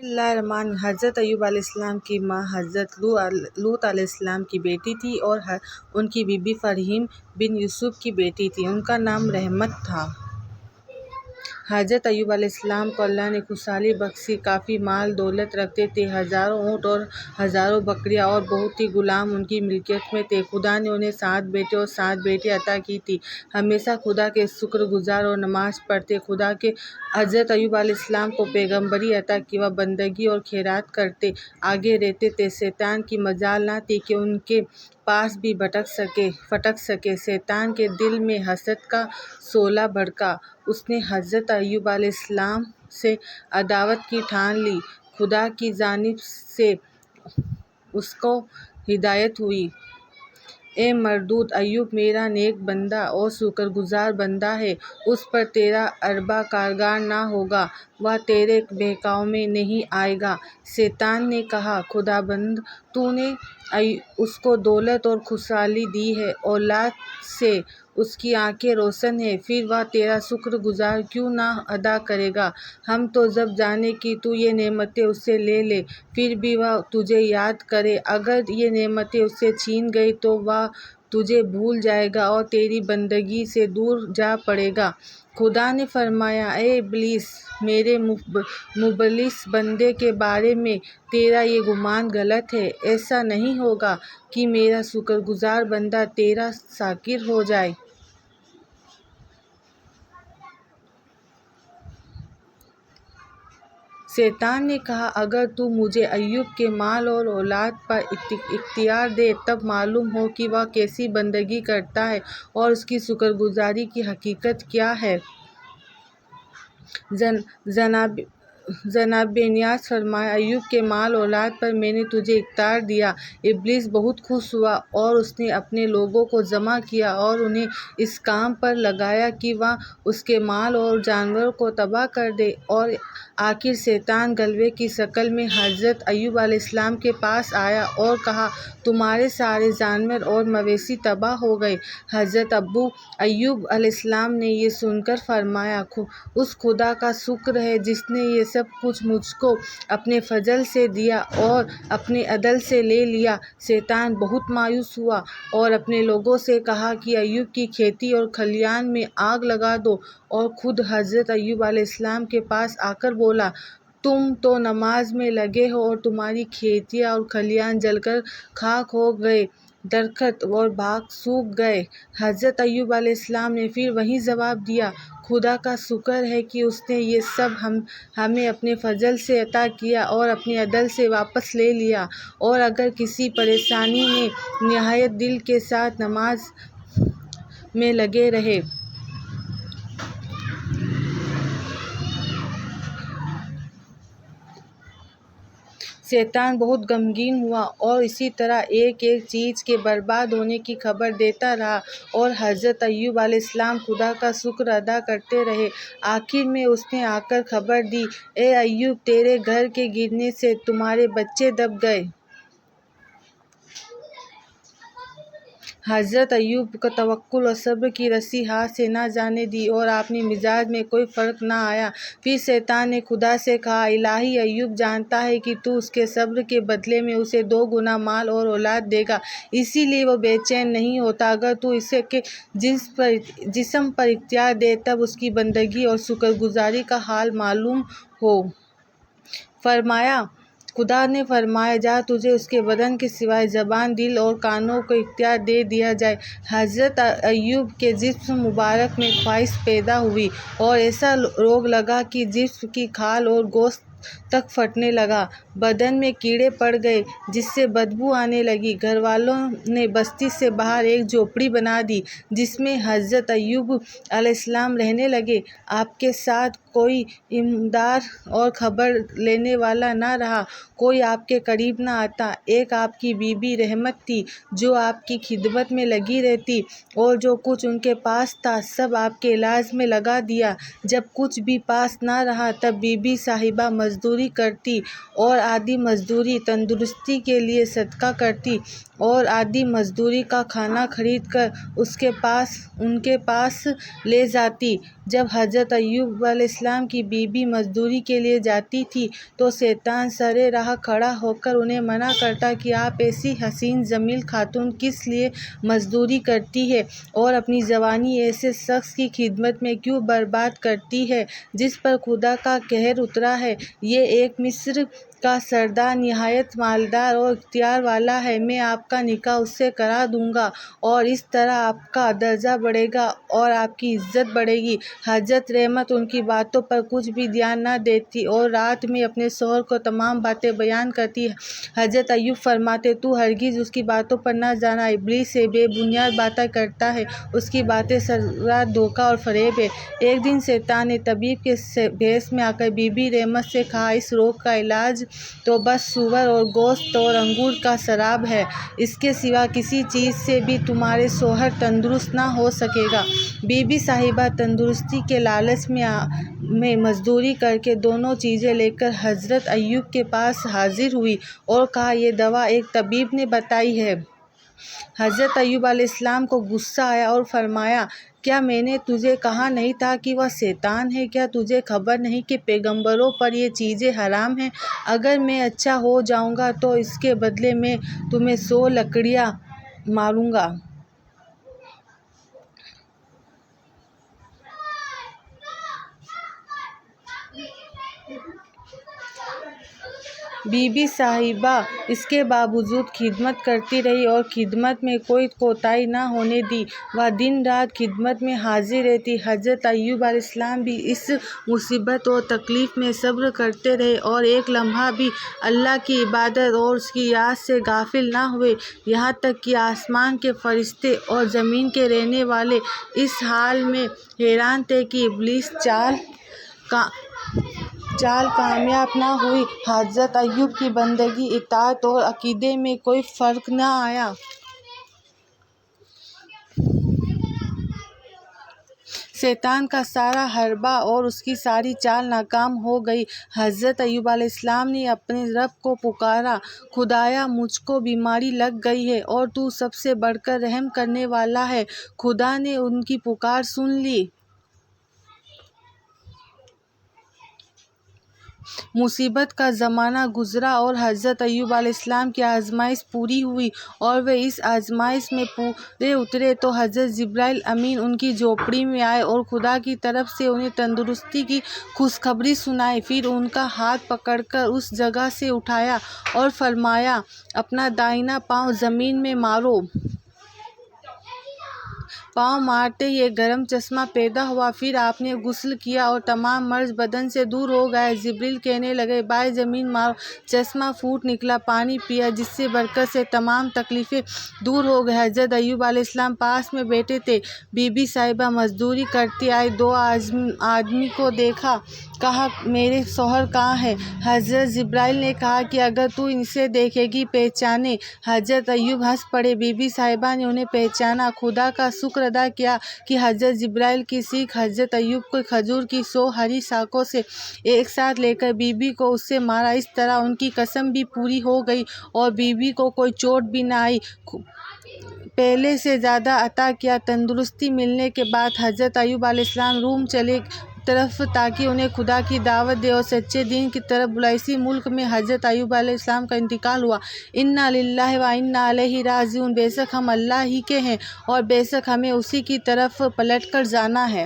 اللہ الرحمن الرحیم۔ حضرت ایوب علیہ السلام کی ماں حضرت لوط علیہ السلام کی بیٹی تھی اور ان کی بیوی فرحین بن یوسف کی بیٹی تھی۔ ان کا نام رحمت تھا۔ حضرت ایوب علیہ السلام کو اللہ نے خوشحالی بخشی، کافی مال دولت رکھتے تھے، ہزاروں اونٹ اور ہزاروں بکریاں اور بہت ہی غلام ان کی ملکیت میں تھے۔ خدا نے انہیں 7 بیٹے اور 7 بیٹیاں عطا کی تھیں۔ ہمیشہ خدا کے شکر گزار اور نماز پڑھتے۔ خدا کے حضرت ایوب علیہ السلام کو پیغمبری عطا کی، وہ بندگی اور خیرات کرتے آگے رہتے تھے۔ شیطان کی مجال نہ تھی کہ ان کے پاس بھی پھٹک سکے۔ شیطان کے دل میں حسد کا شعلہ بھڑکا۔ اس نے حضرت ایوب علیہ السلام سے عداوت کی ٹھان لی۔ خدا کی جانب سے اس کو ہدایت ہوئی۔ اے مردود، ایوب میرا نیک بندہ اور شکر گزار بندہ ہے، اس پر تیرا اربا کارگر نہ ہوگا، وہ تیرے بہکاوے میں نہیں آئے گا۔ شیطان نے کہا، خداوند، تو نے اس کو دولت اور خوشحالی دی ہے، اولاد سے اس کی آنکھیں روشن ہیں، پھر وہ تیرا شکر گزار کیوں نہ ادا کرے گا؟ ہم تو جب جانیں کہ تو یہ نعمتیں اس سے لے لے، پھر بھی وہ تجھے یاد کرے۔ اگر یہ نعمتیں اس سے چھین گئی تو وہ تجھے بھول جائے گا اور تیری بندگی سے دور جا پڑے گا۔ خدا نے فرمایا، اے ابلیس، میرے مبلس بندے کے بارے میں تیرا یہ گمان غلط ہے۔ ایسا نہیں ہوگا کہ میرا شکر گزار بندہ تیرا شاکر ہو جائے۔ شیطان نے کہا، اگر تو مجھے ایوب کے مال اور اولاد پر اختیار دے، تب معلوم ہو کہ وہ کیسی بندگی کرتا ہے اور اس کی شکر گزاری کی حقیقت کیا ہے۔ جناب نیاز فرمایا، ایوب کے مال اولاد پر میں نے تجھے اختیار دیا۔ ابلیس بہت خوش ہوا اور اس نے اپنے لوگوں کو جمع کیا اور انہیں اس کام پر لگایا کہ وہ اس کے مال اور جانوروں کو تباہ کر دیں۔ اور آخر شیطان غلبے کی شکل میں حضرت ایوب علیہ السلام کے پاس آیا اور کہا، تمہارے سارے جانور اور مویشی تباہ ہو گئے۔ حضرت ایوب علیہ السلام نے یہ سن کر فرمایا، اس خدا کا شکر ہے جس نے یہ سب کچھ مجھ کو اپنے فضل سے دیا اور اپنے عدل سے لے لیا۔ شیطان بہت مایوس ہوا اور اپنے لوگوں سے کہا کہ ایوب کی کھیتی اور کھلیان میں آگ لگا دو، اور خود حضرت ایوب علیہ السلام کے پاس آ کر بولا، تم تو نماز میں لگے ہو اور تمہاری کھیتیاں اور کھلیان جل کر خاک ہو گئے، درخت اور باغ سوکھ گئے۔ حضرت ایوب علیہ السلام نے پھر وہی جواب دیا، خدا کا شکر ہے کہ اس نے یہ سب ہمیں اپنے فضل سے عطا کیا اور اپنے عدل سے واپس لے لیا، اور اگر کسی پریشانی میں نہایت دل کے ساتھ نماز میں لگے رہے۔ شیطان بہت غمگین ہوا اور اسی طرح ایک ایک چیز کے برباد ہونے کی خبر دیتا رہا، اور حضرت ایوب علیہ السلام خدا کا شکر ادا کرتے رہے۔ آخر میں اس نے آ کر خبر دی، اے ایوب، تیرے گھر کے گرنے سے تمہارے بچے دب گئے۔ حضرت ایوب کو توکل اور صبر کی رسی ہاتھ سے نہ جانے دی اور اپنے مزاج میں کوئی فرق نہ آیا۔ پھر شیطان نے خدا سے کہا، الہی، ایوب جانتا ہے کہ تو اس کے صبر کے بدلے میں اسے 2 گنا مال اور اولاد دے گا، اسی لیے وہ بے چین نہیں ہوتا۔ اگر تو اسے کے جسم پر اختیار دے، تب اس کی بندگی اور شکر گزاری کا حال معلوم ہو۔ خدا نے فرمایا، جا، تجھے اس کے بدن کے سوائے زبان، دل اور کانوں کو اختیار دے دیا جائے۔ حضرت ایوب کے جسم مبارک میں خواص پیدا ہوئی اور ایسا روگ لگا کہ جسم کی کھال اور گوشت تک پھٹنے لگا۔ بدن میں کیڑے پڑ گئے جس سے بدبو آنے لگی۔ گھر والوں نے بستی سے باہر ایک جھوپڑی بنا دی جس میں حضرت ایوب علیہ السلام رہنے لگے۔ آپ کے ساتھ کوئی امداد اور خبر لینے والا نہ رہا، کوئی آپ کے قریب نہ آتا۔ ایک آپ کی بی بی رحمت تھی جو آپ کی خدمت میں لگی رہتی، اور جو کچھ ان کے پاس تھا سب آپ کے علاج میں لگا دیا۔ جب کچھ بھی پاس نہ رہا تب بی بی صاحبہ مزدوری کرتی اور آدھی مزدوری تندرستی کے لیے صدقہ کرتی اور آدھی مزدوری کا کھانا خرید کر ان کے پاس لے جاتی۔ جب حضرت ایوب علیہ السلام کی بیوی مزدوری کے لیے جاتی تھی تو شیطان سرِ راہ کھڑا ہو کر انہیں منع کرتا کہ آپ ایسی حسین جمیل خاتون کس لیے مزدوری کرتی ہیں اور اپنی جوانی ایسے شخص کی خدمت میں کیوں برباد کرتی ہیں جس پر خدا کا قہر اترا ہے۔ یہ ایک مصر کا سردار نہایت مالدار اور اختیار والا ہے، میں آپ کا نکاح اس سے کرا دوں گا اور اس طرح آپ کا درجہ بڑھے گا اور آپ کی عزت بڑھے گی۔ حضرت رحمت ان کی باتوں پر کچھ بھی دھیان نہ دیتی اور رات میں اپنے شوہر کو تمام باتیں بیان کرتی۔ حضرت ایوب فرماتے، تو ہرگز اس کی باتوں پر نہ جانا، ابلیس ہے، بے بنیاد باتیں کرتا ہے، اس کی باتیں سراسر دھوکہ اور فریب ہے۔ ایک دن شیطان نے طبیب کے بھیس میں آ کر بی بی رحمت سے کہا، اس روگ کا علاج تو بس سور اور گوشت اور انگور کا شراب ہے، اس کے سوا کسی چیز سے بھی تمہارا شوہر تندرست نہ ہو سکے گا۔ بی بی صاحبہ تندرستی کے لالچ میں مزدوری کر کے دونوں چیزیں لے کر حضرت ایوب کے پاس حاضر ہوئی اور کہا، یہ دوا ایک طبیب نے بتائی ہے۔ حضرت ایوب علیہ السلام کو غصہ آیا اور فرمایا، کیا میں نے تجھے کہا نہیں تھا کہ وہ شیطان ہے؟ کیا تجھے خبر نہیں کہ پیغمبروں پر یہ چیزیں حرام ہیں؟ اگر میں اچھا ہو جاؤں گا تو اس کے بدلے میں تمہیں 100 لکڑیاں ماروں گا۔ بی بی صاحبہ اس کے باوجود خدمت کرتی رہی اور خدمت میں کوئی کوتاہی نہ ہونے دی۔ وہ دن رات خدمت میں حاضر رہتی۔ حضرت ایوب علیہ السلام بھی اس مصیبت اور تکلیف میں صبر کرتے رہے اور ایک لمحہ بھی اللہ کی عبادت اور اس کی یاد سے غافل نہ ہوئے، یہاں تک کہ آسمان کے فرشتے اور زمین کے رہنے والے اس حال میں حیران تھے کہ ابلیس چال کامیاب نہ ہوئی۔ حضرت ایوب کی بندگی، اطاعت اور عقیدے میں کوئی فرق نہ آیا۔ شیطان کا سارا حربہ اور اس کی ساری چال ناکام ہو گئی۔ حضرت ایوب علیہ السلام نے اپنے رب کو پکارا، خدایا مجھ کو بیماری لگ گئی ہے اور تو سب سے بڑھ کر رحم کرنے والا ہے۔ خدا نے ان کی پکار سن لی۔ مصیبت کا زمانہ گزرا اور حضرت ایوب علیہ السلام کی آزمائش پوری ہوئی اور وہ اس آزمائش میں پورے اترے تو حضرت جبرائیل امین ان کی جھونپڑی میں آئے اور خدا کی طرف سے انہیں تندرستی کی خوشخبری سنائی۔ پھر ان کا ہاتھ پکڑ کر اس جگہ سے اٹھایا اور فرمایا، اپنا دائنا پاؤں زمین میں مارو۔ پاؤں مارتے ہی ایک گرم چشمہ پیدا ہوا، پھر آپ نے غسل کیا اور تمام مرض بدن سے دور ہو گئے۔ جبرائیل کہنے لگے، بھائی زمین مارو۔ چشمہ پھوٹ نکلا، پانی پیا، جس سے برکت سے تمام تکلیفیں دور ہو گئیں۔ حضرت ایوب علیہ السلام پاس میں بیٹھے تھے۔ بی بی صاحبہ مزدوری کرتی آئی، 2 آدمی کو دیکھا، کہا، میرے شوہر کہاں ہیں؟ حضرت جبرائیل نے کہا کہ اگر تو اسے دیکھے گی پہچانے۔ حضرت ایوب ہنس پڑے۔ بی بی صاحبہ نے انہیں پہچانا، خدا کا شکر ادا کیا کہ حضرت جبرائیل کی سیخ حضرت ایوب کو کھجور کی 100 ہری شاخوں سے ایک ساتھ لے کر بی بی کو اس سے مارا۔ اس طرح ان کی قسم بھی پوری ہو گئی اور بی بی کو کوئی چوٹ بھی نہ آئی، پہلے سے زیادہ عطا کیا۔ تندرستی ملنے کے بعد حضرت ایوب علیہ السلام روم چلے طرف تاکہ انہیں خدا کی دعوت دیں اور سچے دین کی طرف بلائیں۔ اسی ملک میں حضرت ایوب علیہ السلام کا انتقال ہوا۔ انا للہ و انا الیہ راجعون، بے شک ہم اللہ ہی کے ہیں اور بے شک ہمیں اسی کی طرف پلٹ کر جانا ہے۔